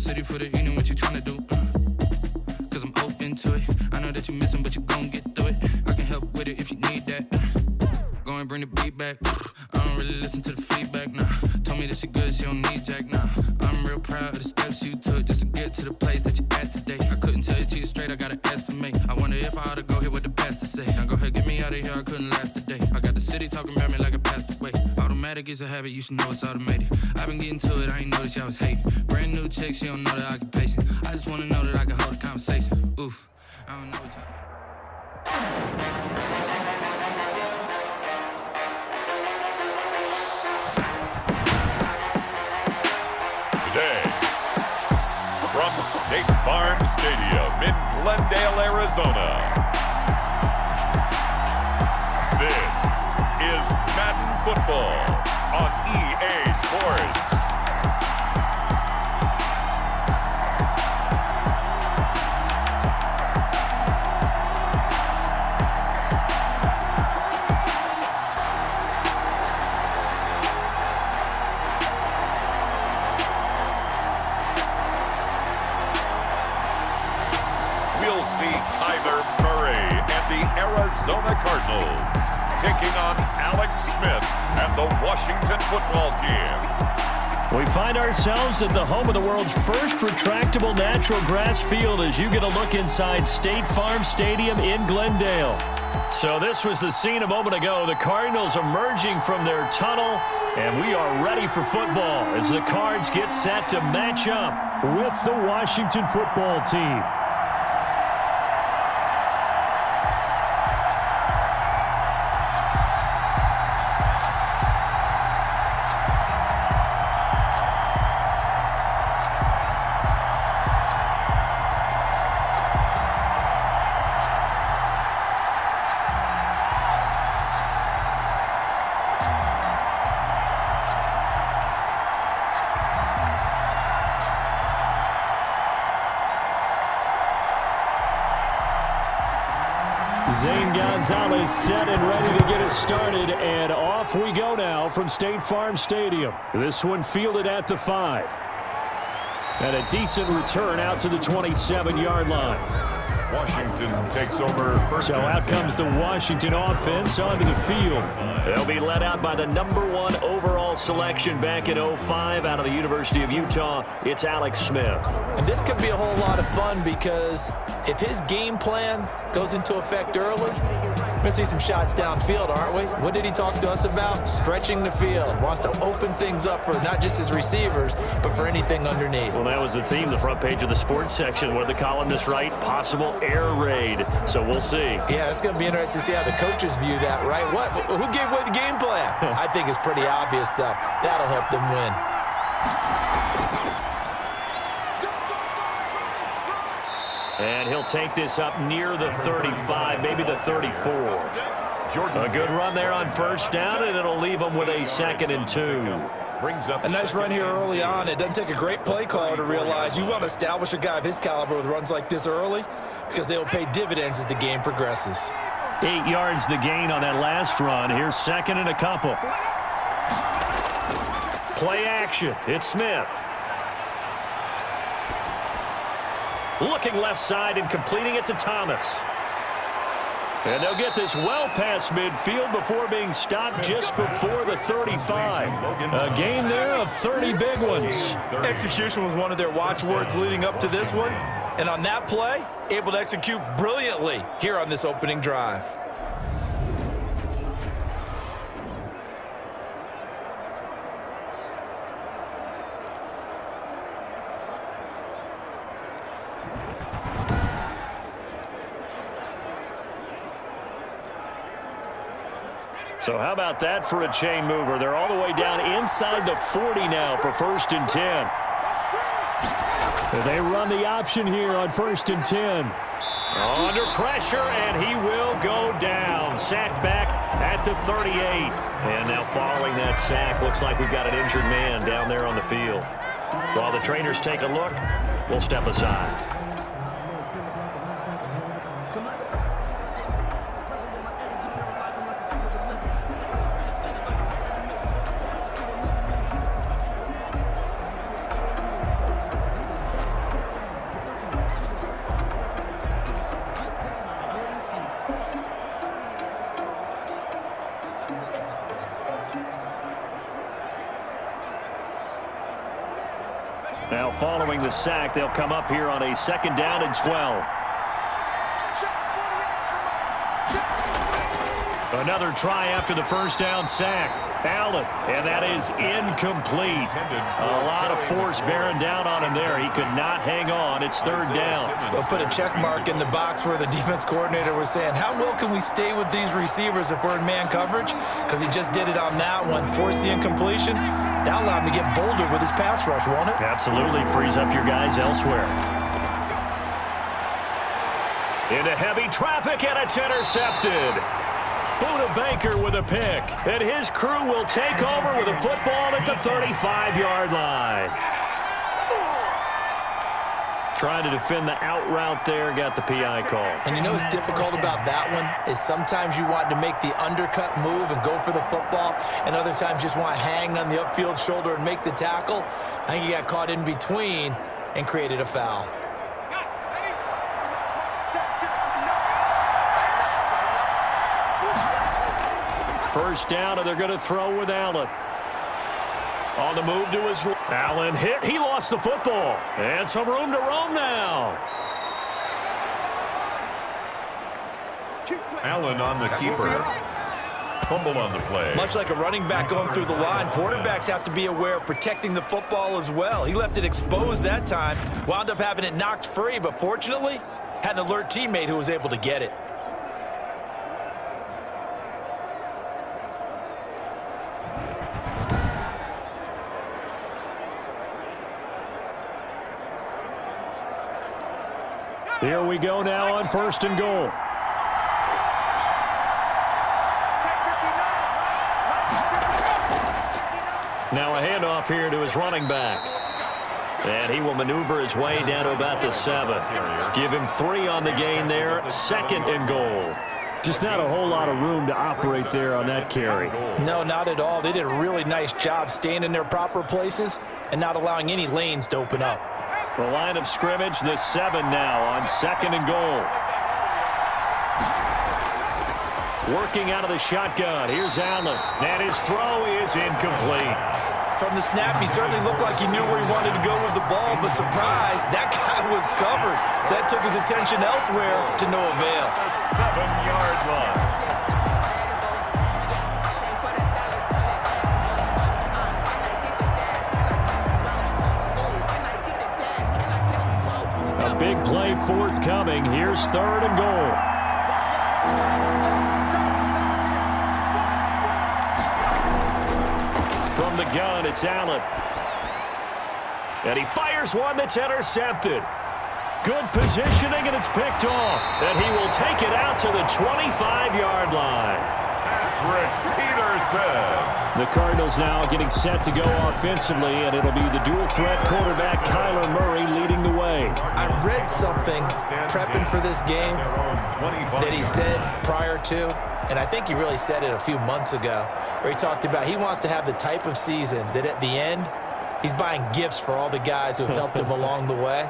city for the evening, what you tryna do? Cause I'm open to it. I know that you missing, but you gon' get through it. I can help with it if you need that. Go and bring the beat back. I don't really listen to the feedback, nah. Told me that she good, she don't need Jack, nah. I'm real proud of the steps you took just to get to the place that you at today. I couldn't tell it to you straight, I gotta estimate. I wonder if I ought to go here with the pastor say. Now go ahead, get me out of here, I couldn't last a day. I got the city talking about me like I passed away. Automatic is a habit, you should know it's automated. I've been getting to it, I ain't noticed y'all was hating. Brand new chick, she don't know the occupation. I just wanna know that I can hold a conversation. Oof, I don't know what y'all... Today, from State Farm Stadium in Glendale, Arizona, this is Madden Football on EA Sports. Arizona Cardinals taking on Alex Smith and the Washington football team. We find ourselves at the home of the world's first retractable natural grass field as you get a look inside State Farm Stadium in Glendale. So this was the scene a moment ago. The Cardinals emerging from their tunnel, and we are ready for football as the Cards get set to match up with the Washington football team. Zane Gonzalez set and ready to get us started, and off we go now from State Farm Stadium. This one fielded at the 5. And a decent return out to the 27-yard line. Washington takes over first. So out comes the Washington offense onto the field. They'll be led out by the #1 overall selection back in 2005 out of the University of Utah. It's Alex Smith. And this could be a whole lot of fun because if his game plan goes into effect early, we're going to see some shots downfield, aren't we? What did he talk to us about? Stretching the field. Wants to open things up for not just his receivers, but for anything underneath. Well, that was the theme, the front page of the sports section, where the columnists write possible air raid. So we'll see. Yeah, it's going to be interesting to see how the coaches view that, right? Who gave away the game plan? I think it's pretty obvious, though. That'll help them win. And he'll take this up near the 35, maybe the 34. A good run there on first down, and it'll leave them with a 2nd and 2. Brings up a nice run here early on. It doesn't take a great play caller to realize you want to establish a guy of his caliber with runs like this early because they'll pay dividends as the game progresses. 8 yards the gain on that last run. Here's 2nd and a couple. Play action. It's Smith. Looking left side and completing it to Thomas. And they'll get this well past midfield before being stopped just before the 35. A gain there of 30 big ones. Execution was one of their watchwords leading up to this one. And on that play, able to execute brilliantly here on this opening drive. So how about that for a chain mover? They're all the way down inside the 40 now for 1st and 10. They run the option here on 1st and 10. Under pressure, and he will go down. Sacked back at the 38. And now following that sack, looks like we've got an injured man down there on the field. While the trainers take a look, we'll step aside. Now following the sack, they'll come up here on a 2nd down and 12. Another try after the 1st down sack. Allen, and that is incomplete. A lot of force bearing down on him there. He could not hang on. It's 3rd down. They'll put a check mark in the box where the defense coordinator was saying, how well can we stay with these receivers if we're in man coverage? Because he just did it on that one. Force the incompletion. That'll allow him to get bolder with his pass rush, won't it? Absolutely. Frees up your guys elsewhere. Into heavy traffic, and it's intercepted. Buda Baker with a pick, and his crew will take over with a football at the 35-yard line. Trying to defend the out route there, got the PI call. And you know what's difficult about that one is sometimes you want to make the undercut move and go for the football, and other times just want to hang on the upfield shoulder and make the tackle. I think he got caught in between and created a foul. First down, and they're going to throw with Allen. On the move to his... Allen hit. He lost the football. And some room to roam now. Allen on the keeper. Fumble on the play. Much like a running back going through the line, quarterbacks have to be aware of protecting the football as well. He left it exposed that time, wound up having it knocked free, but fortunately, had an alert teammate who was able to get it. Here we go now on 1st and goal. Now a handoff here to his running back. And he will maneuver his way down to about the 7. Give him 3 on the gain there. 2nd and goal. Just not a whole lot of room to operate there on that carry. No, not at all. They did a really nice job staying in their proper places and not allowing any lanes to open up. The line of scrimmage, the 7 now on 2nd and goal. Working out of the shotgun. Here's Allen. And his throw is incomplete. From the snap, he certainly looked like he knew where he wanted to go with the ball, but surprise, that guy was covered. So that took his attention elsewhere to no avail. 7-yard line. A big play forthcoming. Here's 3rd and goal. From the gun, it's Allen. And he fires one that's intercepted. Good positioning, and it's picked off. And he will take it out to the 25-yard line. Patrick Peterson. The Cardinals now getting set to go offensively, and it'll be the dual-threat quarterback Kyler Murray leading the way. I read something prepping for this game that he said prior to, and I think he really said it a few months ago, where he talked about he wants to have the type of season that at the end, he's buying gifts for all the guys who have helped him along the way.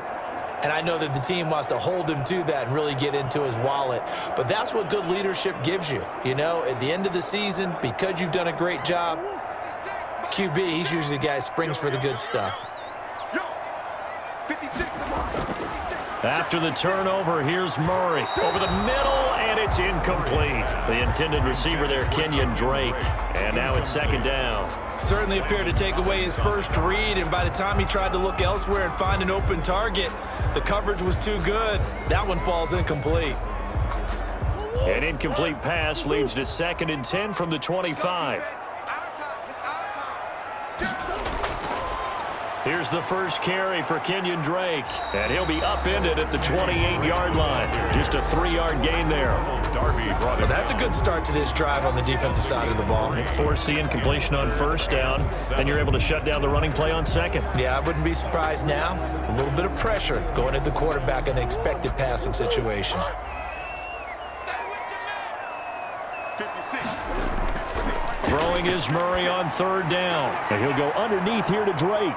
And I know that the team wants to hold him to that and really get into his wallet. But that's what good leadership gives you. You know, at the end of the season, because you've done a great job, QB, he's usually the guy who springs for the good stuff. After the turnover, here's Murray. Over the middle, and it's incomplete. The intended receiver there, Kenyon Drake. And now it's 2nd down. Certainly appeared to take away his first read, and by the time he tried to look elsewhere and find an open target, the coverage was too good. That one falls incomplete. An incomplete pass leads to 2nd and 10 from the 25. Here's the first carry for Kenyon Drake, and he'll be upended at the 28-yard line. Just a 3-yard gain there. Well, that's a good start to this drive on the defensive side of the ball. Force the incompletion on 1st down, and you're able to shut down the running play on 2nd. Yeah, I wouldn't be surprised now. A little bit of pressure going at the quarterback in an expected passing situation. Throwing is Murray on 3rd down, and he'll go underneath here to Drake.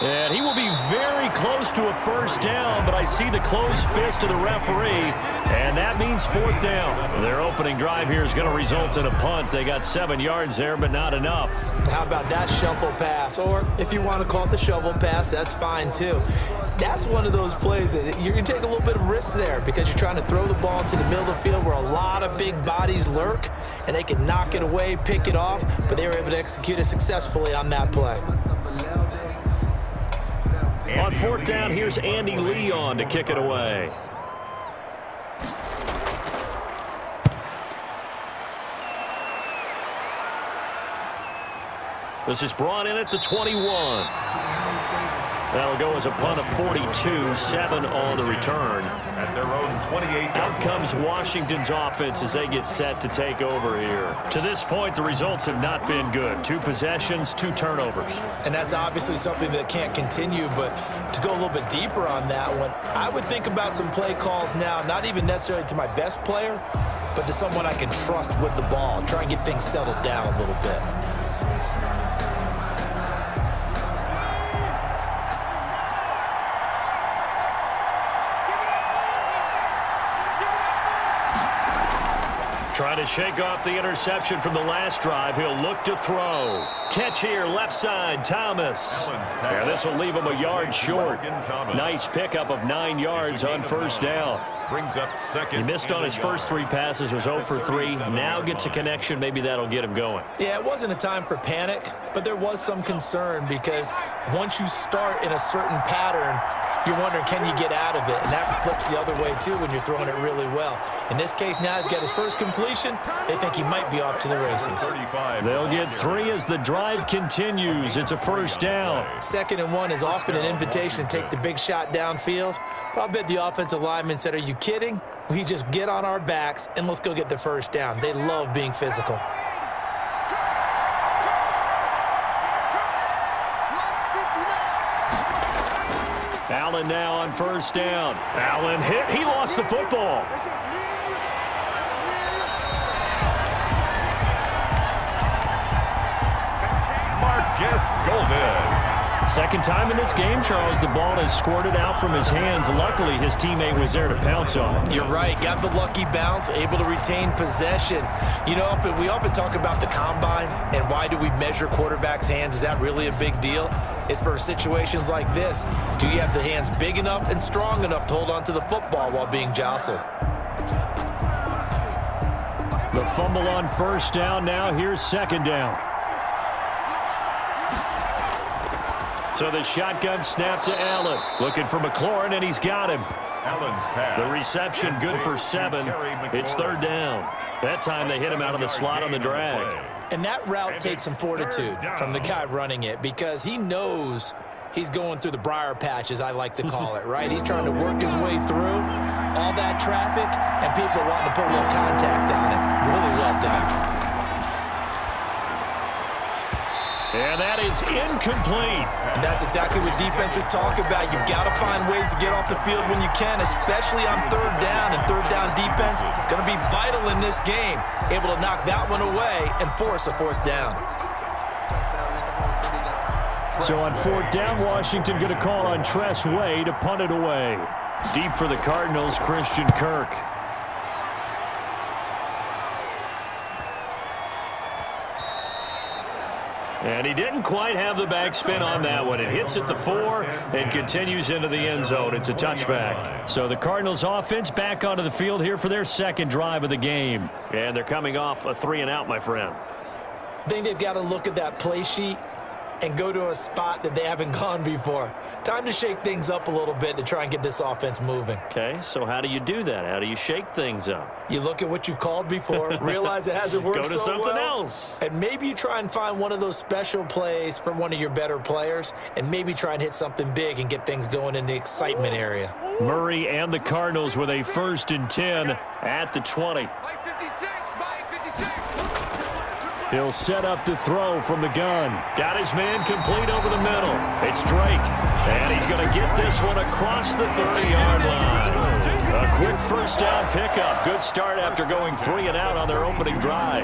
And he will be very close to a first down, but I see the closed fist of the referee, and that means fourth down. Their opening drive here is going to result in a punt. They got 7 yards there, but not enough. How about that shuffle pass? Or if you want to call it the shovel pass, that's fine too. That's one of those plays that you take a little bit of risk there because you're trying to throw the ball to the middle of the field where a lot of big bodies lurk, and they can knock it away, pick it off, but they were able to execute it successfully on that play. On fourth down, here's Andy Leon to kick it away. This is brought in at the 21. That'll go as a punt of 42, 7 on the return. At their own 28. Out comes Washington's offense as they get set to take over here. To this point, the results have not been good. 2 possessions, 2 turnovers. And that's obviously something that can't continue, but to go a little bit deeper on that one, I would think about some play calls now, not even necessarily to my best player, but to someone I can trust with the ball. Try and get things settled down a little bit. Trying to shake off the interception from the last drive. He'll look to throw. Catch here, left side, Thomas. Yeah, this will leave him a yard short. Nice pickup of 9 yards on first down. Brings up second. He missed on his first 3 passes, was 0 for 3. Now gets a connection. Maybe that'll get him going. Yeah, it wasn't a time for panic, but there was some concern because once you start in a certain pattern, you're wondering, can you get out of it? And that flips the other way, too, when you're throwing it really well. In this case, now he's got his first completion. They think he might be off to the races. They'll get 3 as the drive continues. It's a first down. 2nd and 1 is often an invitation to take the big shot downfield. But I'll bet the offensive lineman said, are you kidding? We just get on our backs and let's go get the first down. They love being physical. Allen now on first down. Allen hit. He lost the football. Marcus Golden. Second time in this game, Charles, the ball has squirted out from his hands. Luckily, his teammate was there to pounce on it. You're right. Got the lucky bounce, able to retain possession. You know, we often talk about the combine and why do we measure quarterbacks' hands? Is that really a big deal? It's for situations like this. Do you have the hands big enough and strong enough to hold on to the football while being jostled? The fumble on first down. Now here's second down. So the shotgun snap to Allen. Looking for McLaurin, and he's got him. Allen's pass. The reception good for 7. It's third down. That time they hit him out of the slot on the drag. And that route takes some fortitude from the guy running it because he knows he's going through the briar patch, as I like to call it, right? He's trying to work his way through all that traffic, and people wanting to put a little contact on it. Really well done. And that is incomplete. And that's exactly what defenses talk about. You've got to find ways to get off the field when you can, especially on third down. And third down defense going to be vital in this game. Able to knock that one away and force a fourth down. So on fourth down, Washington going to call on Tress Way to punt it away. Deep for the Cardinals, Christian Kirk. And he didn't quite have the backspin on that one. It hits at the 4 and continues into the end zone. It's a touchback. So the Cardinals offense back onto the field here for their second drive of the game. And they're coming off a 3-and-out, my friend. I think they've got to look at that play sheet and go to a spot that they haven't gone before. Time to shake things up a little bit to try and get this offense moving. Okay, so how do you do that? How do you shake things up? You look at what you've called before, realize it hasn't worked Go to so something well, else. and maybe you try and find one of those special plays from one of your better players, and maybe try and hit something big and get things going in the excitement area. Murray and the Cardinals with a 1st and 10 at the 20. He'll set up to throw from the gun. Got his man complete over the middle. It's Drake. And he's going to get this one across the 30-yard line. A quick first down pickup. Good start after going 3-and-out on their opening drive.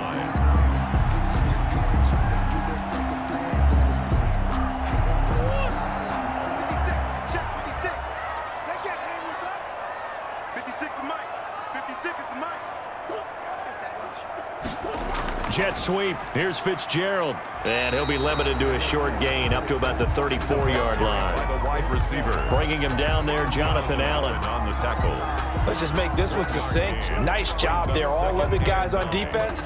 Jet sweep. Here's Fitzgerald. And he'll be limited to a short gain up to about the 34-yard line. The wide receiver. Bringing him down there, Jonathan Allen. On the tackle. Let's just make this one succinct. Nice job there. All 11 guys on defense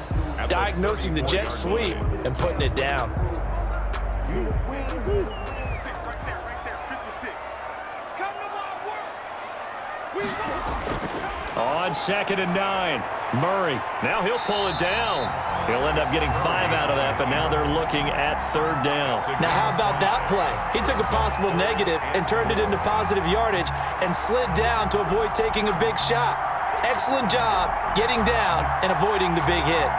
diagnosing the jet sweep and putting it down. On 2nd and 9. Murray. Now he'll pull it down. He'll end up getting 5 out of that, but now they're looking at 3rd down. Now how about that play? He took a possible negative and turned it into positive yardage and slid down to avoid taking a big shot. Excellent job getting down and avoiding the big hit.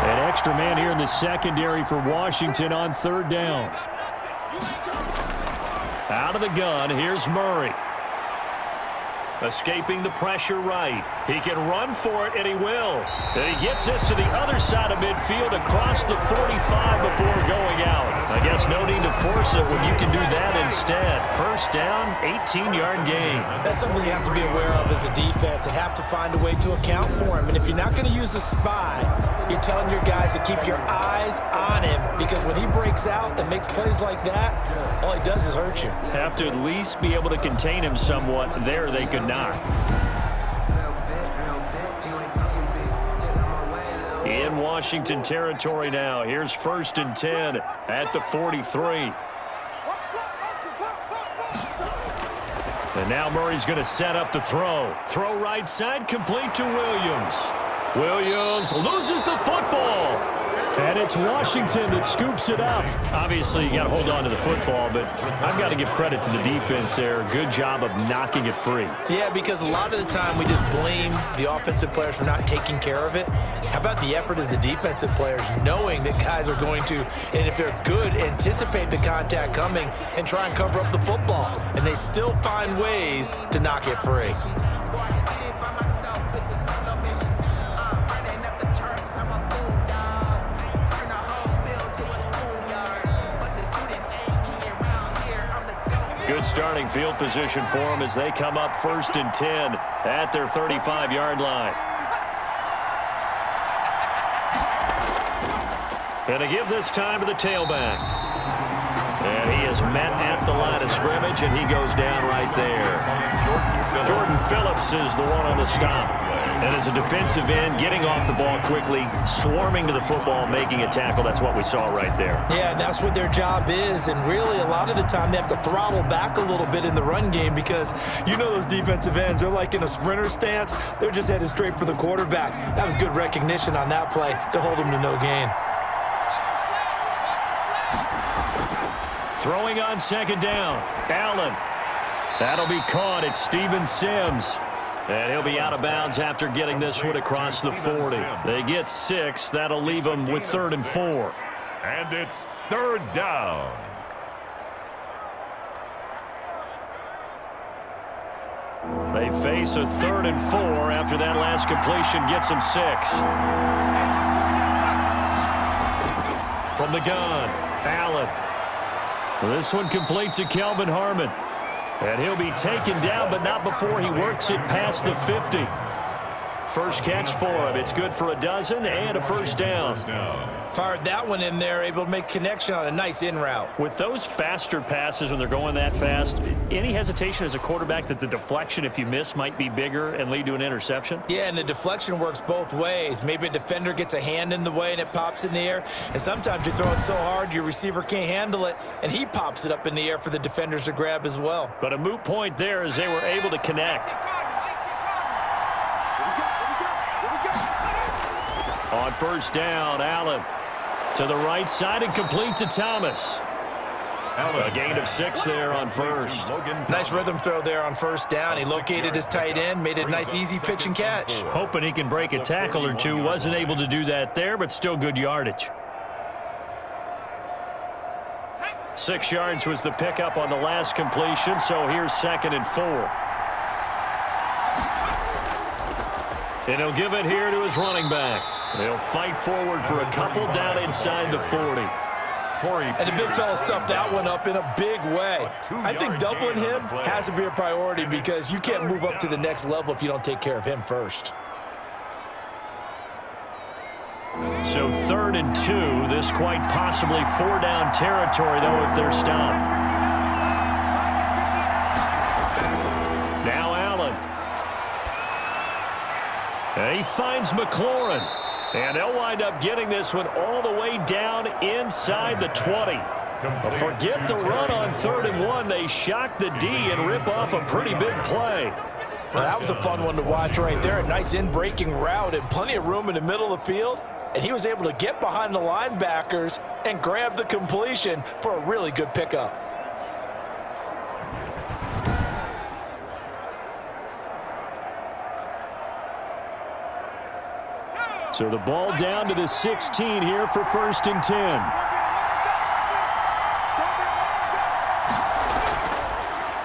An extra man here in the secondary for Washington on 3rd down. Out of the gun, here's Murray. Escaping the pressure right. He can run for it, and he will. And he gets this to the other side of midfield across the 45 before going out. I guess no need to force it when you can do that instead. 1st down, 18-yard gain. That's something you have to be aware of as a defense and have to find a way to account for him. And if you're not going to use a spy, you're telling your guys to keep your eyes on him, because when he breaks out and makes plays like that, all he does is hurt you. Have to at least be able to contain him somewhat. There they could not. In Washington territory now. Here's 1st and 10 at the 43. And now Murray's going to set up the throw. Throw right side, complete to Williams. Williams loses the football. And it's Washington that scoops it up. Obviously, you got to hold on to the football, but I've got to give credit to the defense there. Good job of knocking it free. Yeah, because a lot of the time we just blame the offensive players for not taking care of it. How about the effort of the defensive players knowing that guys are going to, and if they're good, anticipate the contact coming and try and cover up the football. And they still find ways to knock it free. Good starting field position for them as they come up 1st and 10 at their 35-yard line. And to give this time to the tailback. And he is met at the line of scrimmage, and he goes down right there. Jordan Phillips is the one on the stop. And as a defensive end, getting off the ball quickly, swarming to the football, making a tackle. That's what we saw right there. Yeah, and that's what their job is. And really, a lot of the time, they have to throttle back a little bit in the run game because you know those defensive ends, they're like in a sprinter stance. They're just headed straight for the quarterback. That was good recognition on that play to hold him to no gain. Throwing on 2nd down. Allen. That'll be caught. It's Steven Sims. And he'll be out of bounds after getting this one across the 40. They get 6. That'll leave them with 3rd and 4. And it's 3rd down. They face a 3rd and 4 after that last completion gets them 6. From the gun, Allen. This one complete to Kelvin Harmon. And he'll be taken down, but not before he works it past the 50. First catch for him. It's good for a dozen and a 1st down. Fired that one in there, able to make connection on a nice in route. With those faster passes when they're going that fast, any hesitation as a quarterback that the deflection, if you miss, might be bigger and lead to an interception? Yeah, and the deflection works both ways. Maybe a defender gets a hand in the way and it pops in the air, and sometimes you throw it so hard your receiver can't handle it, and he pops it up in the air for the defenders to grab as well. But a moot point there as they were able to connect. On 1st down, Allen to the right side and complete to Thomas. A gain of 6 there on 1st. Nice rhythm throw there on 1st down. He located his tight end, made it a nice easy pitch and catch. Hoping he can break a tackle or two. Wasn't able to do that there, but still good yardage. 6 yards was the pickup on the last completion, so here's 2nd and 4. And he'll give it here to his running back. They'll fight forward for a couple down inside the 40. And the big fella stuffed that one up in a big way. I think doubling him has to be a priority because you can't move up to the next level if you don't take care of him first. So 3rd and 2. This quite possibly 4-down territory, though, if they're stopped. Now Allen. And he finds McLaurin. And they'll wind up getting this one all the way down inside the 20. But forget the run on 3rd and 1. They shock the D and rip off a pretty big play. Well, that was a fun one to watch right there. A nice in-breaking route and plenty of room in the middle of the field. And he was able to get behind the linebackers and grab the completion for a really good pickup. So the ball down to the 16 here for 1st and 10.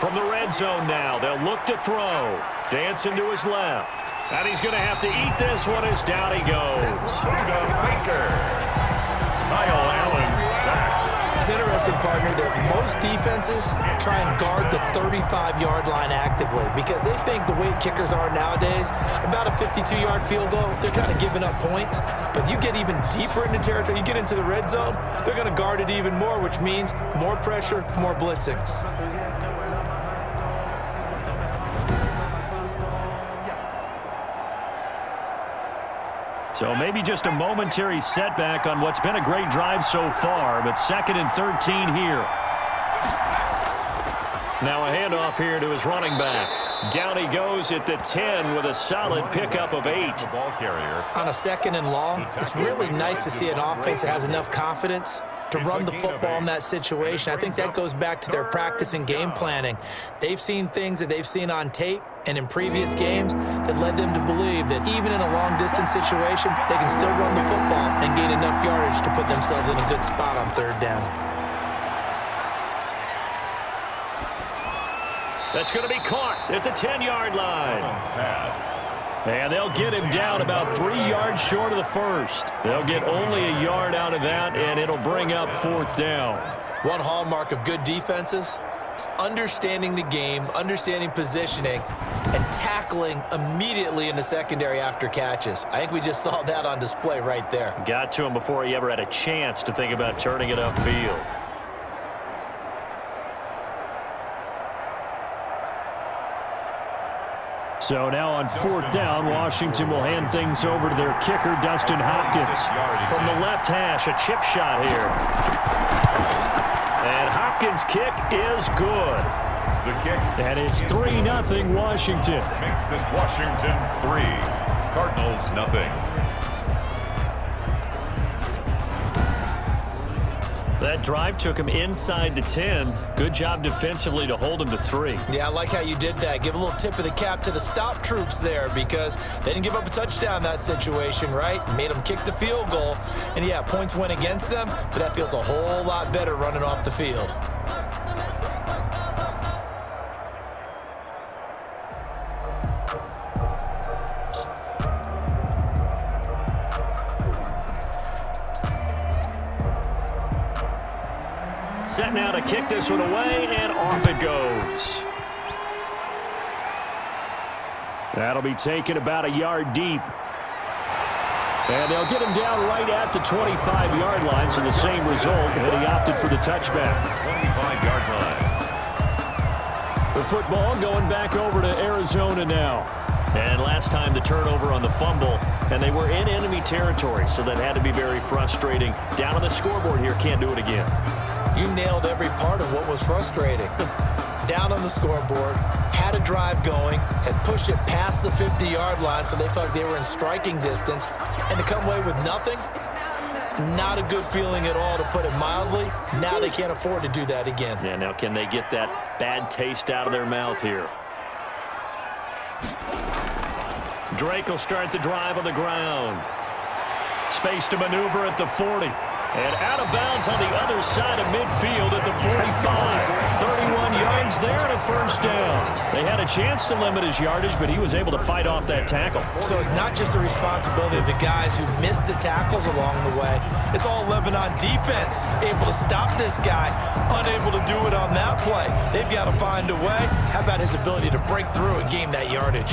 From the red zone now, they'll look to throw. Dancing to his left. And he's going to have to eat this one as down he goes. Kyle Allen sacked. It's interesting, partner, that most defenses try and guard the 35-yard line actively because they think the way kickers are nowadays, about a 52-yard field goal, they're kind of giving up points. But you get even deeper into territory, you get into the red zone, they're going to guard it even more, which means more pressure, more blitzing. So maybe just a momentary setback on what's been a great drive so far, but 2nd and 13 here. Now a handoff here to his running back. Down he goes at the 10 with a solid pickup of 8. Ball carrier. On a 2nd and long, it's really nice to see an offense that has enough confidence to run the football in that situation. I think that goes back to their practice and game planning. They've seen things that they've seen on tape and in previous games that led them to believe that even in a long-distance situation, they can still run the football and gain enough yardage to put themselves in a good spot on 3rd down. That's going to be caught at the 10-yard line. Pass. And they'll get him down about 3 yards short of the first. They'll get only a yard out of that, and it'll bring up 4th down. One hallmark of good defenses is understanding the game, understanding positioning, and tackling immediately in the secondary after catches. I think we just saw that on display right there. Got to him before he ever had a chance to think about turning it upfield. So now on 4th down, Washington will hand things over to their kicker, Dustin Hopkins. From the left hash, a chip shot here. And Hopkins' kick is good. The kick. And it's 3-0 Washington. Makes this Washington 3. Cardinals nothing. That drive took him inside the 10. Good job defensively to hold him to 3. Yeah, I like how you did that. Give a little tip of the cap to the stop troops there because they didn't give up a touchdown in that situation, right? Made them kick the field goal. And, yeah, points went against them, but that feels a whole lot better running off the field. Set now to kick this one away, and off it goes. That'll be taken about a yard deep. And they'll get him down right at the 25-yard line, so the same result, and he opted for the touchback. 25-yard line. The football going back over to Arizona now. And last time the turnover on the fumble, and they were in enemy territory, so that had to be very frustrating. Down on the scoreboard here, can't do it again. You nailed every part of what was frustrating. Down on the scoreboard, had a drive going, had pushed it past the 50-yard line, so they thought they were in striking distance, and to come away with nothing, not a good feeling at all, to put it mildly. Now they can't afford to do that again. Yeah, now can they get that bad taste out of their mouth here? Drake will start the drive on the ground. Space to maneuver at the 40. And out of bounds on the other side of midfield at the 45. 31 yards there and a first down. They had a chance to limit his yardage, but he was able to fight off that tackle. So it's not just the responsibility of the guys who missed the tackles along the way. It's all Lebanon defense, able to stop this guy, unable to do it on that play. They've got to find a way. How about his ability to break through and gain that yardage?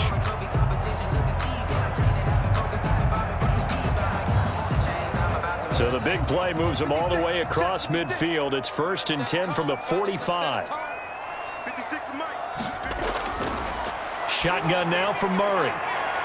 So the big play moves them all the way across midfield. It's 1st and 10 from the 45. Shotgun now from Murray.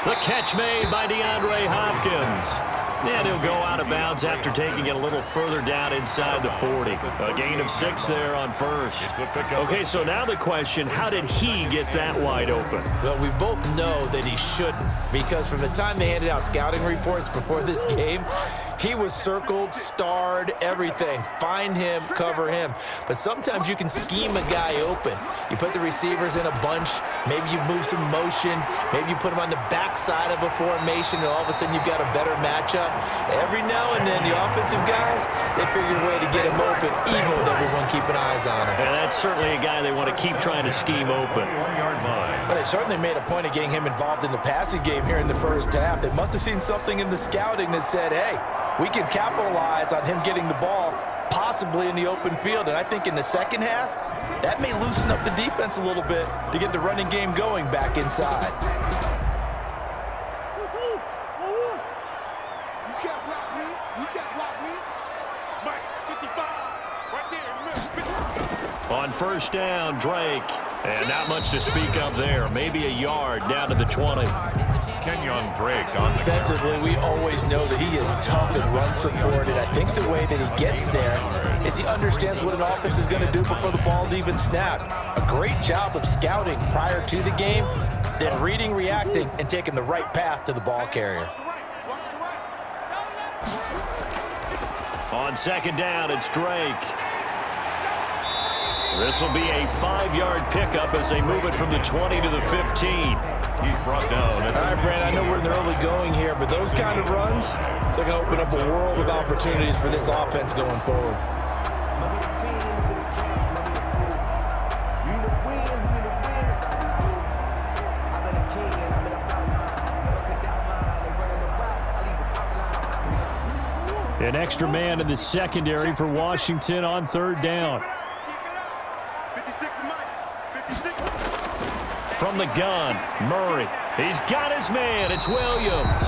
The catch made by DeAndre Hopkins. And he'll go out of bounds after taking it a little further down inside the 40. A gain of 6 there on first. Okay, so now the question, how did he get that wide open? Well, we both know that he shouldn't, because from the time they handed out scouting reports before this game, he was circled, starred, everything. Find him, cover him. But sometimes you can scheme a guy open. You put the receivers in a bunch. Maybe you move some motion. Maybe you put them on the backside of a formation, and all of a sudden you've got a better matchup. Every now and then, the offensive guys, they figure a way to get him open, even with everyone keeping eyes on him. And that's certainly a guy they want to keep trying to scheme open. 1-yard line. But they certainly made a point of getting him involved in the passing game here in the first half. They must have seen something in the scouting that said, hey, we can capitalize on him getting the ball possibly in the open field. And I think in the second half, that may loosen up the defense a little bit to get the running game going back inside. On first down, Drake. And not much to speak of there. Maybe a yard down to the 20. Kenyon Drake on the Defensively, we always know that he is tough and run supported. I think the way that he gets there is he understands what an offense is going to do before the ball's even snapped. A great job of scouting prior to the game, then reading, reacting, and taking the right path to the ball carrier. On second down, it's Drake. This will be a 5-yard pickup as they move it from the 20 to the 15. He's brought down. All right, Brand, I know we're in the early going here, but those kind of runs, they're going to open up a world of opportunities for this offense going forward. An extra man in the secondary for Washington on third down. From the gun, Murray. He's got his man. It's Williams.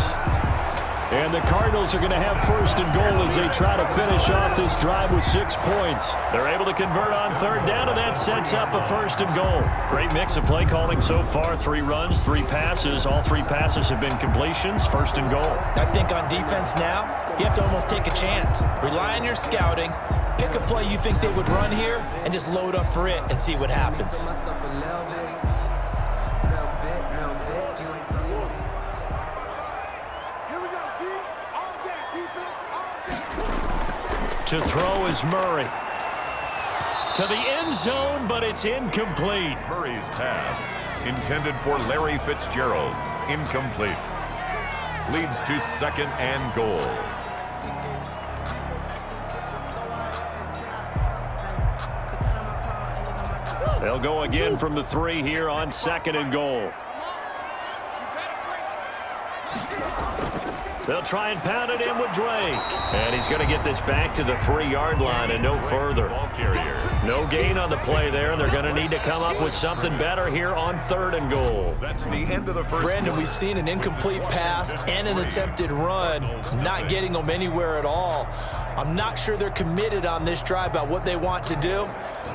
And the Cardinals are going to have first and goal as they try to finish off this drive with 6 points. They're able to convert on third down, and that sets up a first and goal. Great mix of play calling so far. 3 runs, 3 passes. All 3 passes have been completions. First and goal. I think on defense now, you have to almost take a chance. Rely on your scouting. Pick a play you think they would run here and just load up for it and see what happens. To throw is Murray. To the end zone, but it's incomplete. Murray's pass, intended for Larry Fitzgerald, incomplete. Leads to second and goal. They'll go again from the 3 here on second and goal. They'll try and pound it in with Drake. And he's going to get this back to the 3-yard line and no further. No gain on the play there. They're going to need to come up with something better here on third and goal. That's the end of the first. Brandon, we've seen an incomplete pass and an attempted run, not getting them anywhere at all. I'm not sure they're committed on this drive about what they want to do.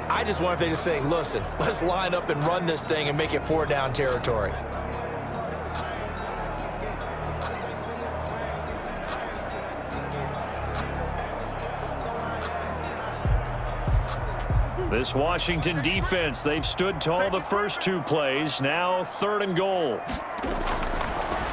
I just wonder if they just say, listen, let's line up and run this thing and make it 4-down territory. This Washington defense, they've stood tall the first 2 plays. Now third and goal.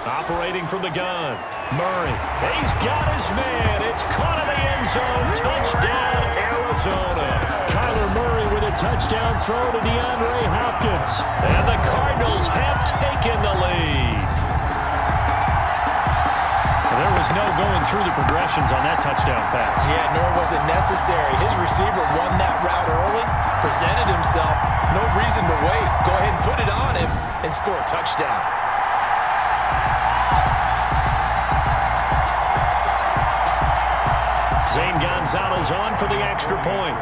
Operating from the gun. Murray. He's got his man. It's caught in the end zone. Touchdown, Arizona. Kyler Murray with a touchdown throw to DeAndre Hopkins. And the Cardinals have taken the lead. There was no going through the progressions on that touchdown pass. Yeah, nor was it necessary. His receiver won that route early, presented himself. No reason to wait. Go ahead and put it on him and score a touchdown. Zane Gonzalez on for the extra point.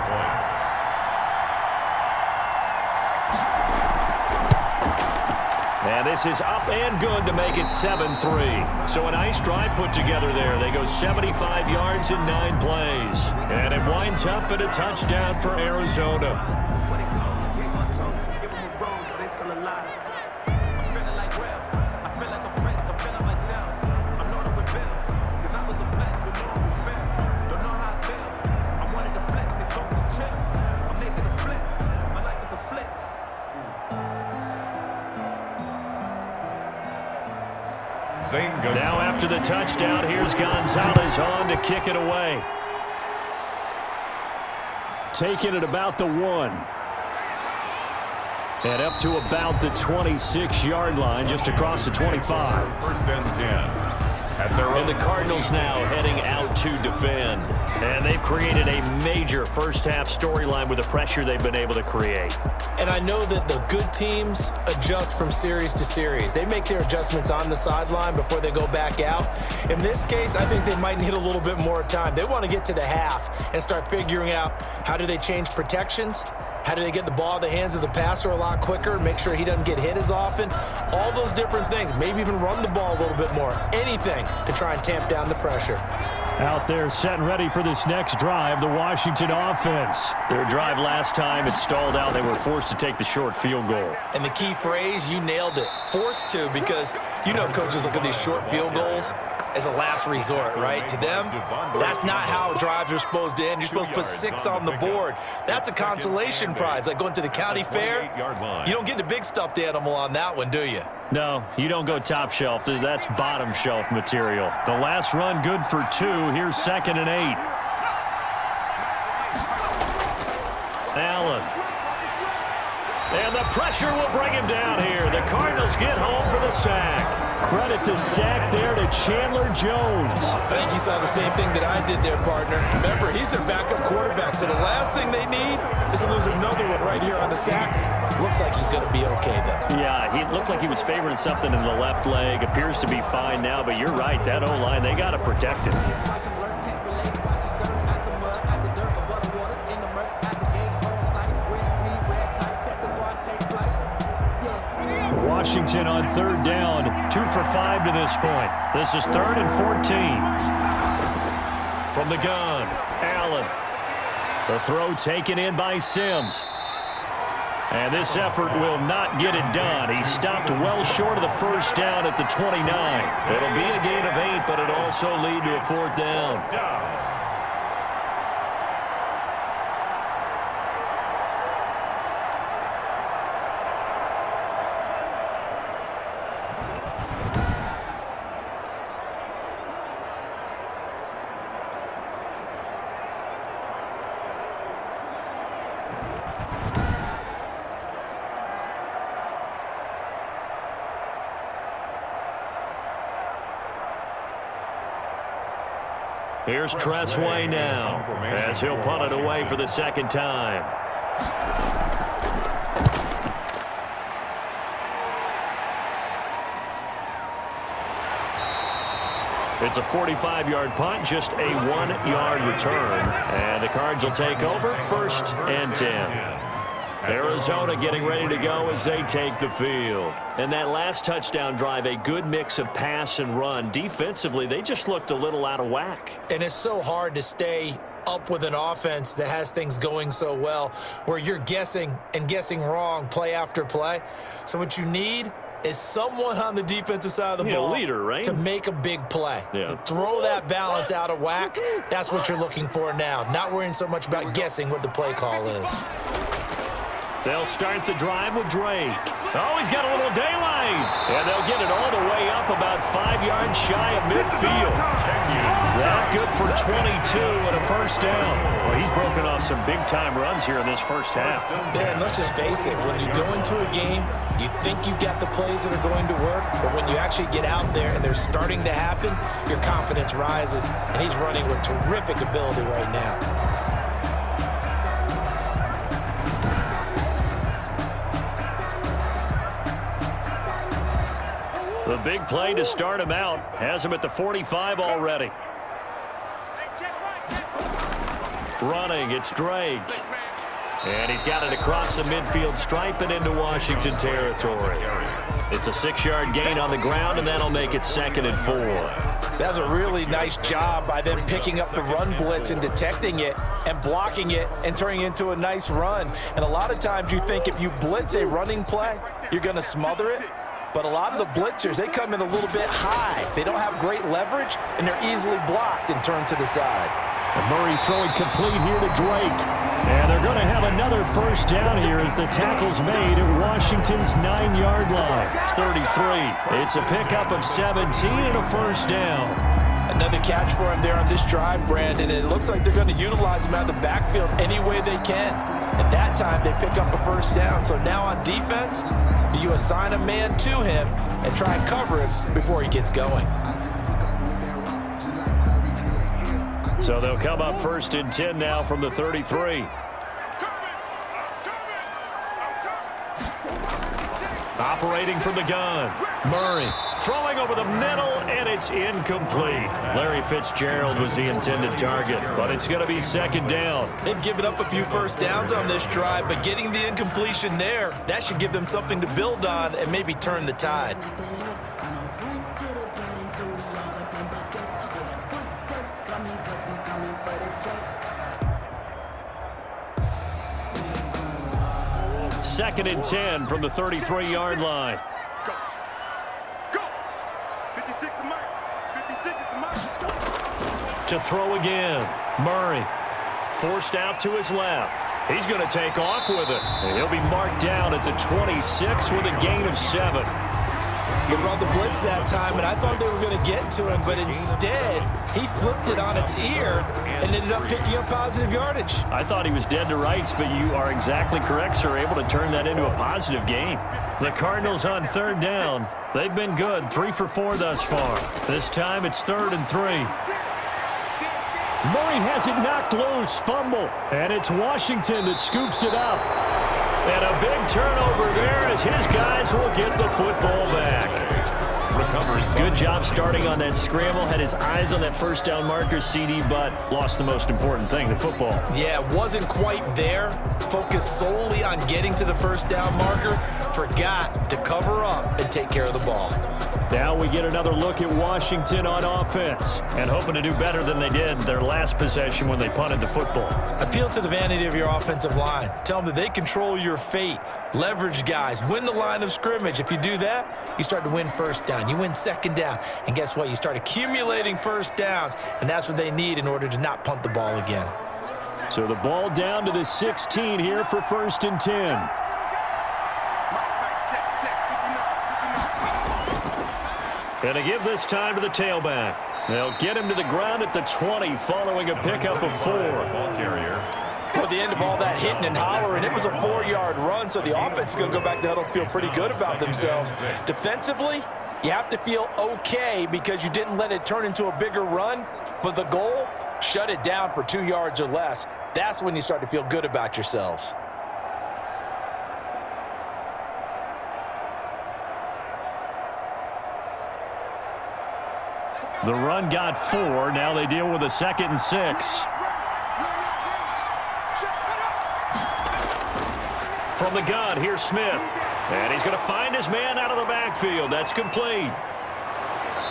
And this is up and good to make it 7-3. So a nice drive put together there. They go 75 yards in 9 plays. And it winds up at a touchdown for Arizona. Now after the touchdown, here's Gonzalez on to kick it away. Taking it about the 1. And up to about the 26-yard line, just across the 25. First and 10. And the Cardinals now heading out to defend. And they've created a major first-half storyline with the pressure they've been able to create. And I know that the good teams adjust from series to series. They make their adjustments on the sideline before they go back out. In this case, I think they might need a little bit more time. They want to get to the half and start figuring out how do they change protections. How do they get the ball in the hands of the passer a lot quicker, make sure he doesn't get hit as often? All those different things. Maybe even run the ball a little bit more. Anything to try and tamp down the pressure. Out there set and ready for this next drive, the Washington offense. Their drive last time, it stalled out. They were forced to take the short field goal. And the key phrase, you nailed it. Forced to, because you know coaches look at these short field goals as a last resort, right? To them, that's not how drives are supposed to end. You're supposed to put 6 on the board. That's a consolation prize, like going to the county fair. You don't get the big stuffed animal on that one, do you? No, you don't go top shelf. That's bottom shelf material. The last run good for 2. Here's 2nd and 8. Allen. And the pressure will bring him down here. The Cardinals get home for the sack. Credit the sack there to Chandler Jones. I think you saw the same thing that I did there, partner. Remember, he's their backup quarterback, so the last thing they need is to lose another one right here on the sack. Looks like he's going to be okay, though. Yeah, he looked like he was favoring something in the left leg. Appears to be fine now, but you're right. That O-line, they got to protect him. Washington on 3rd down, 2 for 5 to this point. This is 3rd and 14. From the gun, Allen. The throw taken in by Sims. And this effort will not get it done. He stopped well short of the first down at the 29. It'll be a gain of 8, but it'll also lead to a 4th down. Here's Tressway now, as he'll punt it away for the 2nd time. It's a 45-yard punt, just a 1-yard return. And the Cards will take over 1st and 10. Arizona getting ready to go as they take the field. And that last touchdown drive, a good mix of pass and run. Defensively, they just looked a little out of whack. And it's so hard to stay up with an offense that has things going so well, where you're guessing and guessing wrong play after play. So what you need is someone on the defensive side of the ball, leader, right? To make a big play. Yeah. Throw that balance out of whack. That's what you're looking for now. Not worrying so much about guessing what the play call is. They'll start the drive with Drake. Oh, he's got a little daylight. And they'll get it all the way up about 5 yards shy of midfield. That good for 22 and a 1st down. Well, he's broken off some big-time runs here in this first half. Yeah, and let's just face it. When you go into a game, you think you've got the plays that are going to work, but when you actually get out there and they're starting to happen, your confidence rises, and he's running with terrific ability right now. The big play to start him out has him at the 45 already. Running, it's Drake. And he's got it across the midfield stripe and into Washington territory. It's a 6-yard gain on the ground, and that'll make it 2nd and 4. That was a really nice job by them picking up the run blitz and detecting it and blocking it and turning it into a nice run. And a lot of times you think if you blitz a running play, you're going to smother it. But a lot of the blitzers, they come in a little bit high. They don't have great leverage, and they're easily blocked and turned to the side. And Murray throwing complete here to Drake. And they're going to have another first down here as the tackle's made at Washington's 9-yard line. It's 33. It's a pickup of 17 and a first down. Another catch for him there on this drive, Brandon. And it looks like they're going to utilize him out of the backfield any way they can. And that time they pick up a first down. So now on defense, do you assign a man to him and try and cover him before he gets going? So they'll come up 1st and 10 now from the 33. Operating from the gun. Murray throwing over the middle, and it's incomplete. Larry Fitzgerald was the intended target, but it's going to be 2nd down. They've given up a few first downs on this drive, but getting the incompletion there, that should give them something to build on and maybe turn the tide. Second and 10 from the 33-yard line. Go. 56 to Mike. 56 to Mike. To throw again. Murray forced out to his left. He's going to take off with it. And he'll be marked down at the 26 with a gain of 7. They brought the blitz that time, and I thought they were going to get to him, but instead, he flipped it on its ear and ended up picking up positive yardage. I thought he was dead to rights, but you are exactly correct, sir. Able to turn that into a positive gain. The Cardinals on 3rd down. They've been good, 3 for 4 thus far. This time it's 3rd and 3. Murray has it knocked loose, fumble, and it's Washington that scoops it up. And a big turnover there as his guys will get the football back. Good job starting on that scramble. Had his eyes on that first down marker, CD, but lost the most important thing, the football. Yeah, wasn't quite there. Focused solely on getting to the first down marker. Forgot to cover up and take care of the ball. Now we get another look at Washington on offense and hoping to do better than they did their last possession when they punted the football. Appeal to the vanity of your offensive line. Tell them that they control your fate. Leverage guys. Win the line of scrimmage. If you do that, you start to win first down. You win 2nd down. And guess what? You start accumulating first downs. And that's what they need in order to not punt the ball again. So the ball down to the 16 here for 1st and 10. And to give this time to the tailback. They'll get him to the ground at the 20 following a pickup of 4. At the end of all that hitting and hollering, it was a 4-yard run, so the offense is going to go back to huddle and feel pretty good about themselves. Defensively, you have to feel okay because you didn't let it turn into a bigger run, but the goal, shut it down for 2 yards or less. That's when you start to feel good about yourselves. The run got 4. Now they deal with a 2nd and 6. From the gun, here's Smith. And he's going to find his man out of the backfield. That's complete.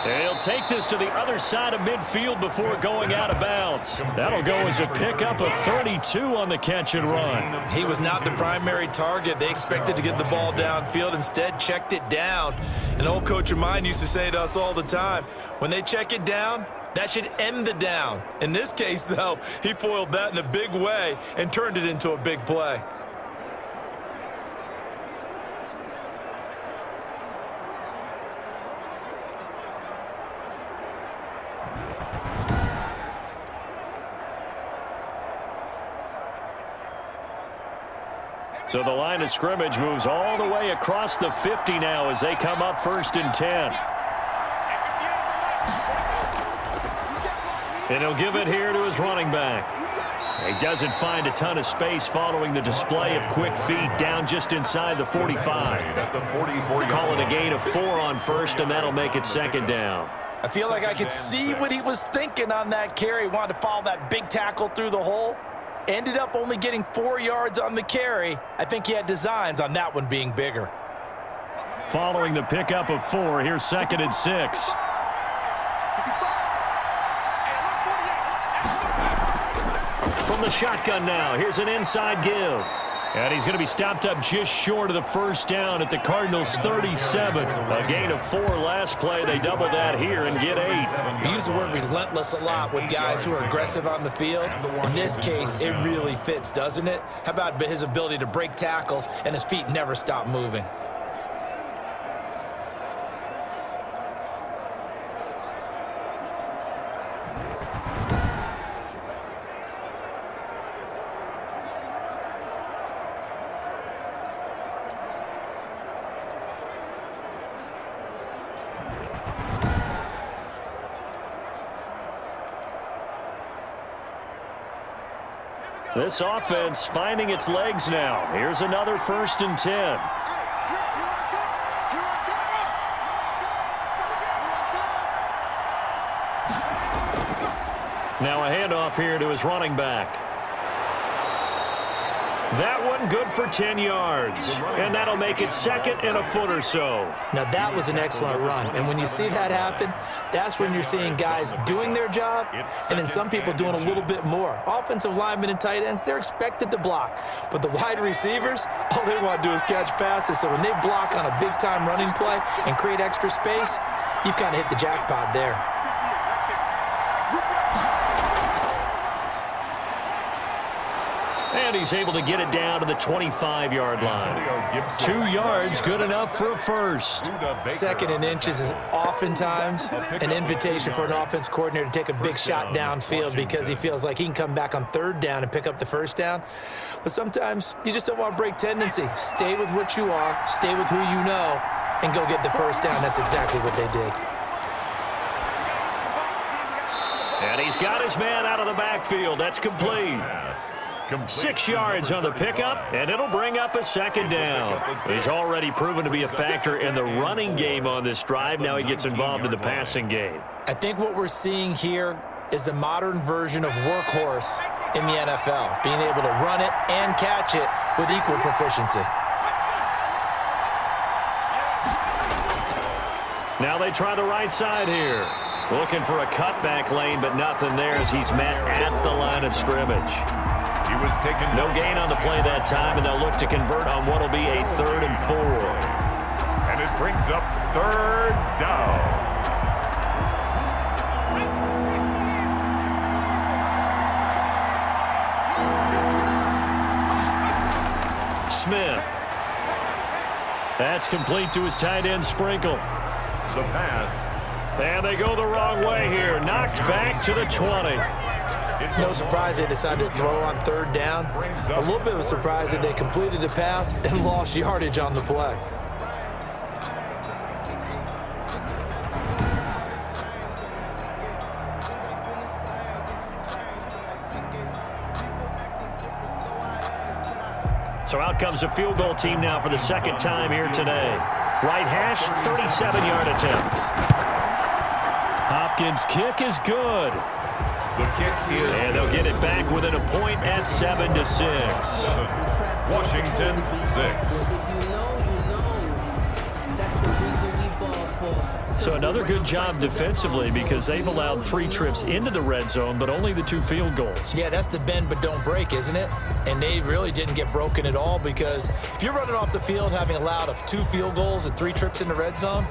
And he'll take this to the other side of midfield before going out of bounds. That'll go as a pickup of 32 on the catch and run. He was not the primary target. They expected to get the ball downfield. Instead, checked it down. An old coach of mine used to say to us all the time, when they check it down, that should end the down. In this case, though, he foiled that in a big way and turned it into a big play. So the line of scrimmage moves all the way across the 50 now as they come up 1st and 10. And he'll give it here to his running back. He doesn't find a ton of space following the display of quick feet down just inside the 45. Call it a gain of 4 on 1st, and that'll make it 2nd down. I feel like I could see what he was thinking on that carry. He wanted to follow that big tackle through the hole. Ended up only getting 4 yards on the carry. I think he had designs on that one being bigger. Following the pickup of 4, here's 2nd and 6. From the shotgun now, here's an inside give. And he's going to be stopped up just short of the first down at the Cardinals' 37. A gain of 4 last play. They double that here and get 8. We use the word relentless a lot with guys who are aggressive on the field. In this case, it really fits, doesn't it? How about his ability to break tackles and his feet never stop moving? This offense finding its legs now. Here's another 1st and 10. Now a handoff here to his running back. That one good for 10 yards. And that'll make it 2nd and a foot or so. Now that was an excellent run. And when you see that happen, that's when you're seeing guys doing their job and then some people doing a little bit more. Offensive linemen and tight ends, they're expected to block. But the wide receivers, all they want to do is catch passes. So when they block on a big-time running play and create extra space, you've kind of hit the jackpot there. And he's able to get it down to the 25-yard line. 2 yards, good enough for a first. 2nd and inches is oftentimes an invitation for an offense coordinator to take a big shot downfield because he feels like he can come back on 3rd down and pick up the first down. But sometimes you just don't want to break tendency. Stay with what you are, stay with who you know, and go get the first down. That's exactly what they did. And he's got his man out of the backfield. That's complete. 6 yards on the pickup, and it'll bring up a 2nd down. He's already proven to be a factor in the running game on this drive. Now he gets involved in the passing game. I think what we're seeing here is the modern version of workhorse in the NFL, being able to run it and catch it with equal proficiency. Now they try the right side here. Looking for a cutback lane, but nothing there as he's met at the line of scrimmage. He was taken. No gain on the play that time, and they'll look to convert on what will be a 3rd and 4. And it brings up 3rd down. Smith. That's complete to his tight end Sprinkle. The pass. And they go the wrong way here. Knocked back to the 20. No surprise they decided to throw on 3rd down. A little bit of a surprise that they completed the pass and lost yardage on the play. So out comes a field goal team now for the 2nd time here today. Right hash, 37-yard attempt. Hopkins' kick is good. The kick is. And they'll get it back within a point at 7-6. Washington 6. So another good job defensively because they've allowed 3 trips into the red zone, but only the 2 field goals. Yeah, that's the bend but don't break, isn't it? And they really didn't get broken at all because if you're running off the field having allowed 2 field goals and 3 trips in the red zone,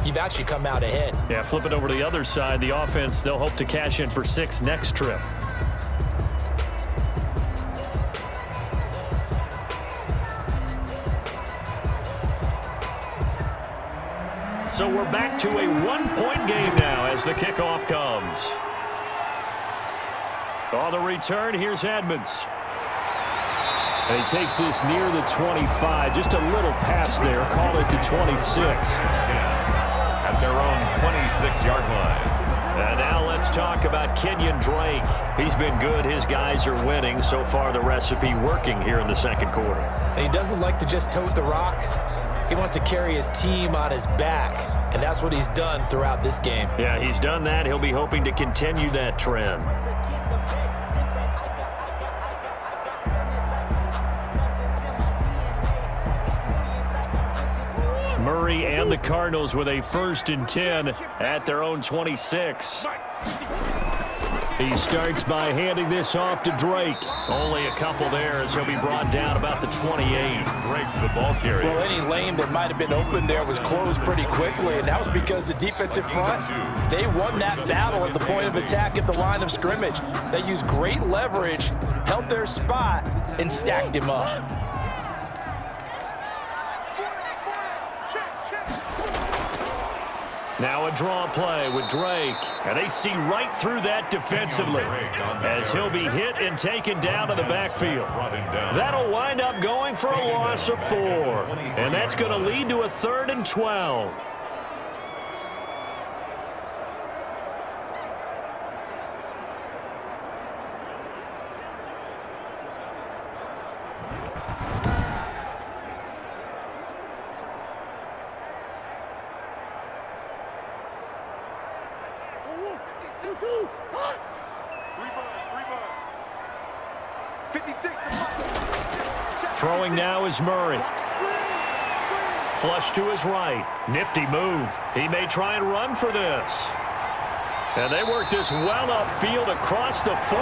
you've actually come out ahead. Yeah, flip it over to the other side. The offense, they'll hope to cash in for 6 next trip. So we're back to a 1-point game now as the kickoff comes. On the return, here's Edmonds. And he takes this near the 25. Just a little pass there. Call it the 26. At their own 26-yard line. And now let's talk about Kenyon Drake. He's been good. His guys are winning. So far, the recipe working here in the 2nd quarter. And he doesn't like to just tote the rock. He wants to carry his team on his back, and that's what he's done throughout this game. Yeah, he's done that. He'll be hoping to continue that trend. Murray and the Cardinals with a 1st and 10 at their own 26. He starts by handing this off to Drake. Only a couple there as he'll be brought down about the 28. Drake, the ball carrier. Well, any lane that might have been open there was closed pretty quickly, and that was because the defensive front, they won that battle at the point of attack at the line of scrimmage. They used great leverage, held their spot, and stacked him up. Now a draw play with Drake. And they see right through that defensively as he'll be hit and taken down to the backfield. That'll wind up going for a loss of 4. And that's going to lead to a 3rd and 12. Throwing now is Murray. Flush to his right. Nifty move. He may try and run for this. And they work this well upfield across the 45.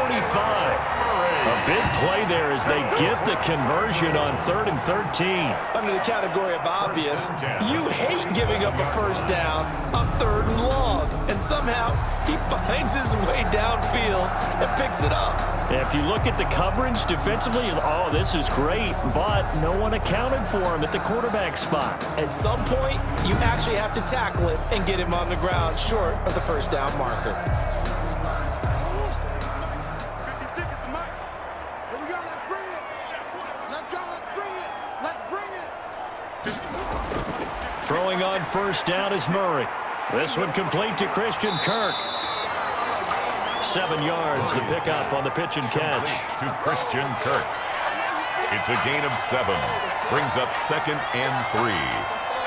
A big play there as they get the conversion on 3rd and 13. Under the category of obvious, you hate giving up a 1st down on 3rd and long. And somehow, he finds his way downfield and picks it up. If you look at the coverage defensively, oh, this is great, but no one accounted for him at the quarterback spot. At some point, you actually have to tackle it and get him on the ground short of the 1st down marker. 56 at the mic. Here we go. Let's bring it. Let's go. Let's bring it. Let's bring it. Throwing on 1st down is Murray. This one complete to Christian Kirk. 7 yards to pick up on the pitch and catch. To Christian Kirk. It's a gain of 7. Brings up 2nd and 3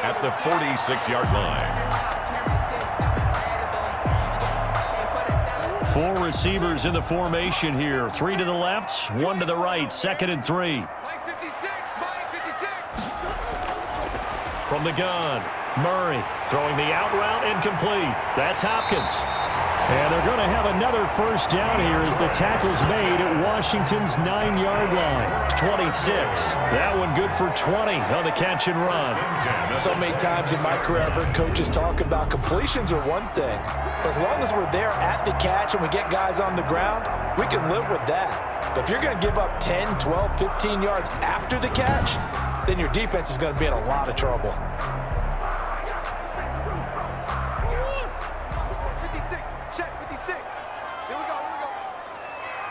at the 46-yard line. 4 receivers in the formation here. 3 to the left, 1 to the right. 2nd and 3. From the gun, Murray throwing the out route incomplete. That's Hopkins. And they're going to have another 1st down here as the tackle's made at Washington's 9-yard line. 26. That one good for 20 on the catch and run. So many times in my career, I've heard coaches talk about completions are one thing. But as long as we're there at the catch and we get guys on the ground, we can live with that. But if you're going to give up 10, 12, 15 yards after the catch, then your defense is going to be in a lot of trouble. 56. Check 56. Here we go.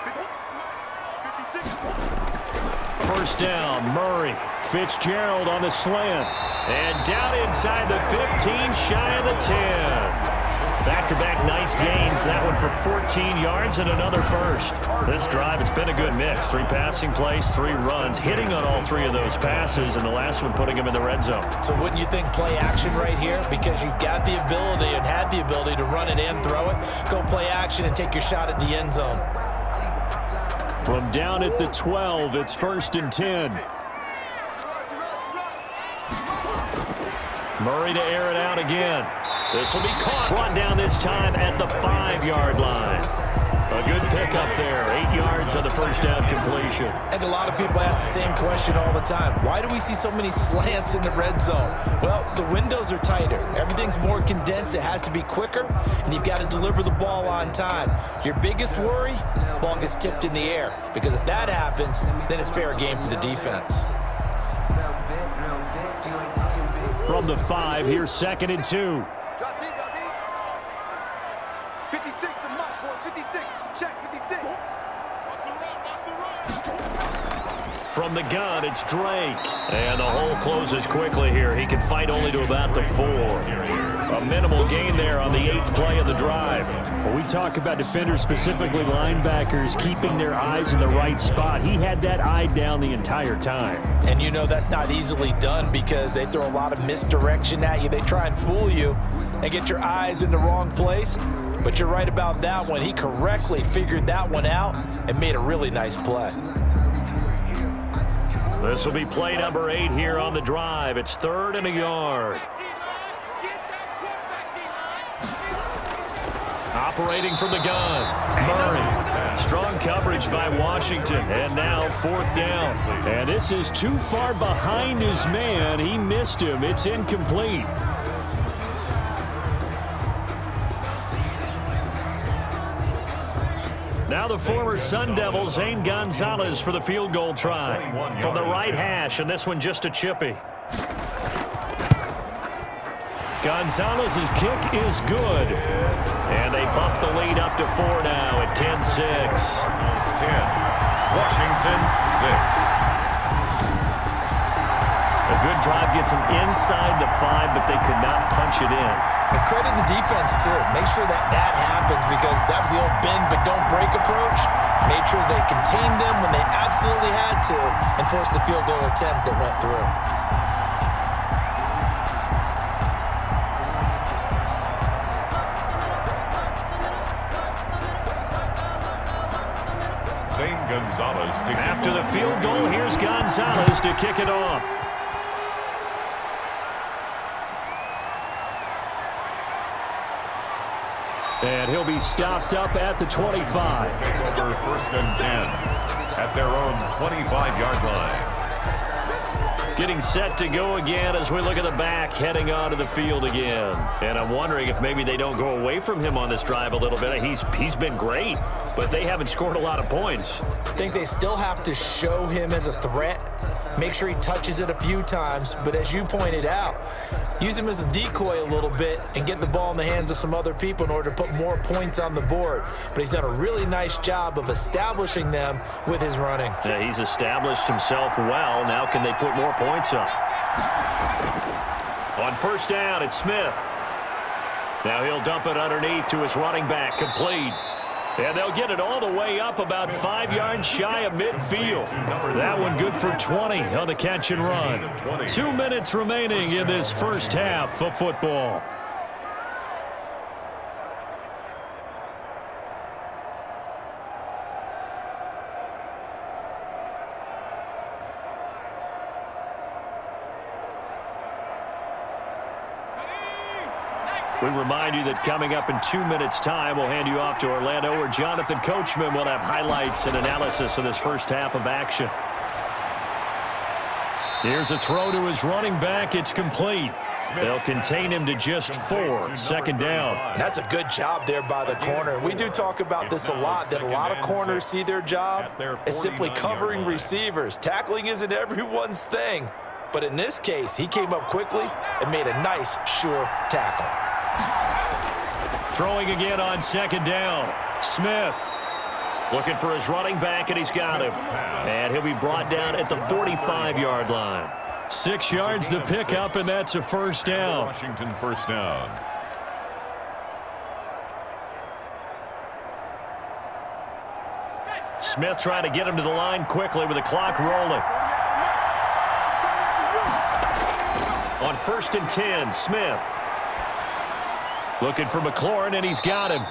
56. 1st down, Murray. Fitzgerald on the slant. And down inside the 15, shy of the 10. Back-to-back nice gains. That one for 14 yards and another 1st. This drive, it's been a good mix. 3 passing plays, 3 runs. Hitting on all 3 of those passes, and the last one putting him in the red zone. So wouldn't you think play action right here? Because you've got the ability and had the ability to run it and throw it. Go play action and take your shot at the end zone. From down at the 12, it's 1st and 10. Murray to air it out again. This will be caught. Brought down this time at the 5-yard line. A good pickup there. 8 yards on the 1st down completion. I think a lot of people ask the same question all the time. Why do we see so many slants in the red zone? Well, the windows are tighter. Everything's more condensed. It has to be quicker, and you've got to deliver the ball on time. Your biggest worry, ball gets tipped in the air. Because if that happens, then it's fair game for the defense. From the 5, here's 2nd and 2. Drop deep. 56 the mark, boys. 56. Check 56. Watch the run. From the gun, it's Drake. And the hole closes quickly here. He can fight only to about the 4. A minimal gain there on the 8th play of the drive. When we talk about defenders, specifically linebackers, keeping their eyes in the right spot, he had that eye down the entire time. And you know that's not easily done because they throw a lot of misdirection at you. They try and fool you and get your eyes in the wrong place. But you're right about that one. He correctly figured that one out and made a really nice play. This will be play number 8 here on the drive. It's 3rd and a yard. Operating from the gun, Murray. Strong coverage by Washington, and now 4th down. And this is too far behind his man. He missed him. It's incomplete. Now the former Sun Devil, Zane Gonzalez, for the field goal try. From the right hash, and this one just a chippy. Gonzalez's kick is good. And they bump the lead up to 4 now at 10-6. 10. Washington 6. A good drive gets them inside the 5, but they could not punch it in. And credit the defense, too. Make sure that happens, because that was the old bend but don't break approach. Made sure they contained them when they absolutely had to and forced the field goal attempt that went through. Gonzalez after the field goal, here's Gonzalez to kick it off. And he'll be stopped up at the 25. Over 1st and 10 at their own 25-yard line. Getting set to go again as we look at the back, heading onto the field again. And I'm wondering if maybe they don't go away from him on this drive a little bit. He's been great, but they haven't scored a lot of points. I think they still have to show him as a threat, make sure he touches it a few times, but as you pointed out, use him as a decoy a little bit and get the ball in the hands of some other people in order to put more points on the board. But he's done a really nice job of establishing them with his running. Yeah, he's established himself well. Now can they put more points up? On 1st down, it's Smith. Now he'll dump it underneath to his running back, complete. And they'll get it all the way up about 5 yards shy of midfield. That one good for 20 on the catch and run. 2 minutes remaining in this first half of football. We remind you that coming up in 2 minutes' time, we'll hand you off to Orlando, where Jonathan Coachman will have highlights and analysis of this first half of action. Here's a throw to his running back. It's complete. They'll contain him to just 4. 2nd down. And that's a good job there by the corner. We do talk about this a lot, that a lot of corners see their job as simply covering receivers. Tackling isn't everyone's thing. But in this case, he came up quickly and made a nice, sure tackle. Throwing again on 2nd down. Smith looking for his running back, and he's got him. And he'll be brought down at the 45-yard line. 6 yards the pickup, and that's a 1st down. Washington 1st down. Smith trying to get him to the line quickly with the clock rolling. On 1st and 10, Smith. Looking for McLaurin, and he's got him.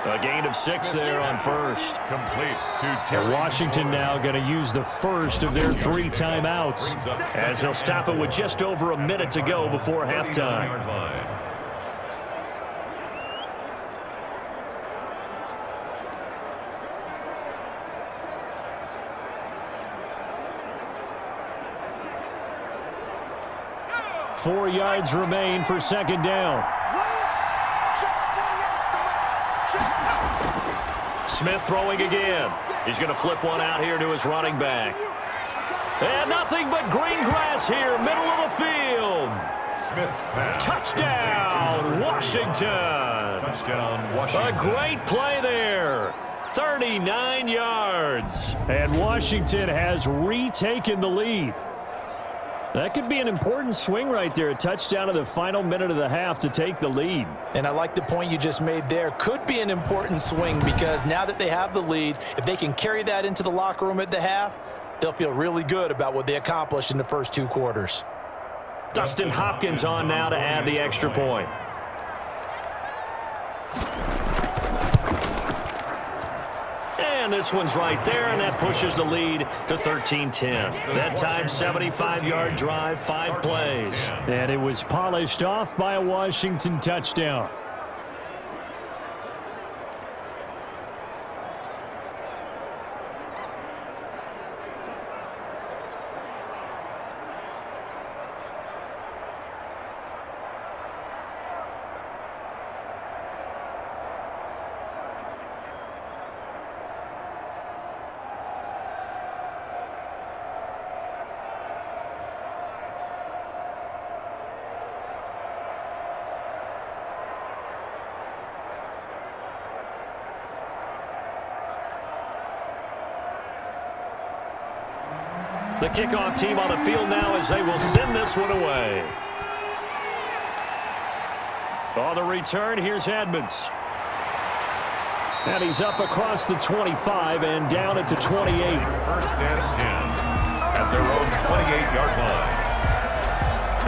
A gain of 6 there on 1st. Complete to Terry. Washington now going to use the first of their 3 timeouts, as he'll stop it with just over a minute to go before halftime. Four yards remain for 2nd down. Smith throwing again. He's going to flip one out here to his running back. And nothing but green grass here, middle of the field. Smith's pass. Touchdown, Washington. Touchdown, Washington. A great play there. 39 yards. And Washington has retaken the lead. That could be an important swing right there. A touchdown in the final minute of the half to take the lead. And I like the point you just made there. Could be an important swing, because now that they have the lead, if they can carry that into the locker room at the half, they'll feel really good about what they accomplished in the first 2 quarters. Dustin Hopkins on now to add the extra point. And this one's right there, and that pushes the lead to 13-10. That time, 75-yard drive, 5 plays. And it was polished off by a Washington touchdown. The kickoff team on the field now as they will send this one away. On the return, here's Edmonds. And he's up across the 25 and down at the 28. First and 10 at their own 28-yard line.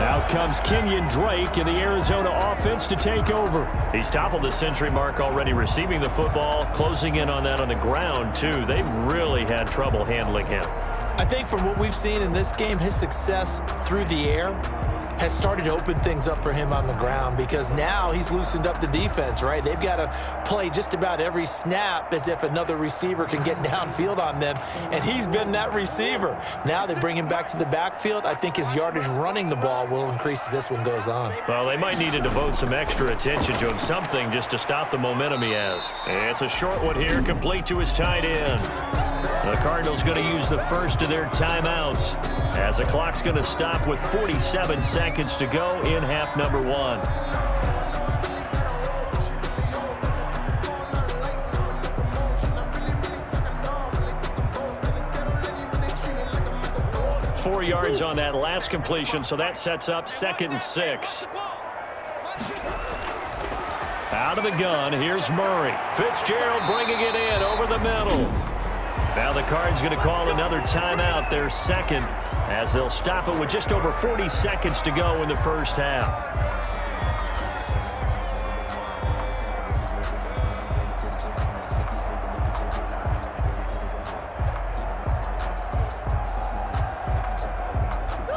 Out comes Kenyon Drake and the Arizona offense to take over. He's toppled the century mark already receiving the football, closing in on that on the ground, too. They've really had trouble handling him. I think from what we've seen in this game, his success through the air has started to open things up for him on the ground because now he's loosened up the defense, right? They've got to play just about every snap as if another receiver can get downfield on them, and he's been that receiver. Now they bring him back to the backfield. I think his yardage running the ball will increase as this one goes on. Well, they might need to devote some extra attention to him, something just to stop the momentum he has. It's a short one here, complete to his tight end. The Cardinals going to use the first of their timeouts as the clock's going to stop with 47 seconds to go in half number one. Four yards on that last completion, so that sets up 2nd and 6. Out of the gun, here's Murray. Fitzgerald bringing it in over the middle. Now the Cards going to call another timeout, their second, as they'll stop it with just over 40 seconds to go in the first half.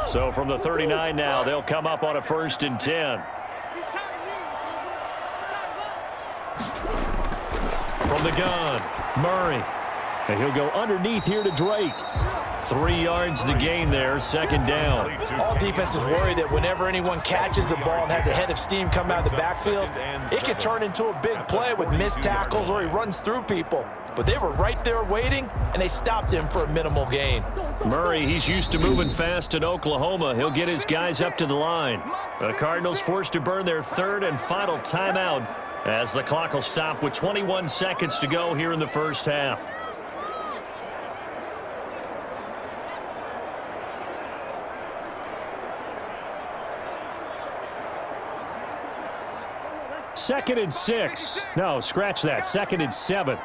So from the 39 now, they'll come up on a 1st and 10. From the gun, Murray. And he'll go underneath here to Drake. 3 yards the gain there, 2nd down. All defenses worry that whenever anyone catches the ball and has a head of steam come out of the backfield, it could turn into a big play with missed tackles or he runs through people. But they were right there waiting, and they stopped him for a minimal gain. Murray, he's used to moving fast in Oklahoma. He'll get his guys up to the line. The Cardinals forced to burn their 3rd and final timeout as the clock will stop with 21 seconds to go here in the first half. Second and 6. No, scratch that. 2nd and 7.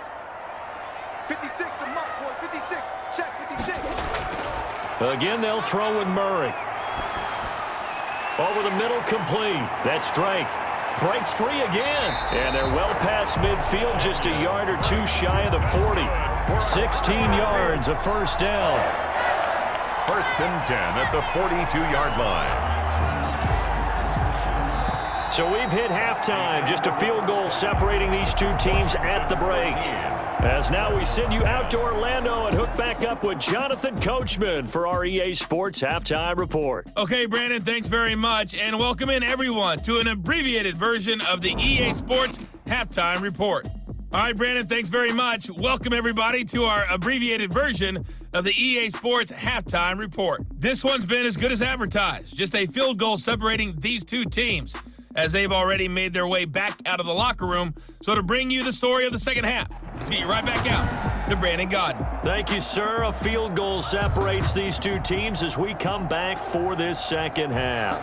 56, the mark, boy. 56. Check 56. Again, they'll throw with Murray. Over the middle, complete. That's Drake. Breaks free again. And they're well past midfield, just a yard or two shy of the 40. 16 yards, a 1st down. 1st and 10 at the 42-yard line. So we've hit halftime, just a field goal separating these two teams at the break. As now we send you out to Orlando and hook back up with Jonathan Coachman for our EA Sports Halftime Report. Okay, Brandon, thanks very much, and welcome in everyone to an abbreviated version of the EA Sports Halftime Report. All right, Brandon, thanks very much. Welcome everybody to our abbreviated version of the EA Sports Halftime Report. This one's been as good as advertised, just a field goal separating these two teams, as they've already made their way back out of the locker room. So to bring you the story of the second half, let's get you right back out to Brandon Godden. Thank you, sir. A field goal separates these two teams as we come back for this second half.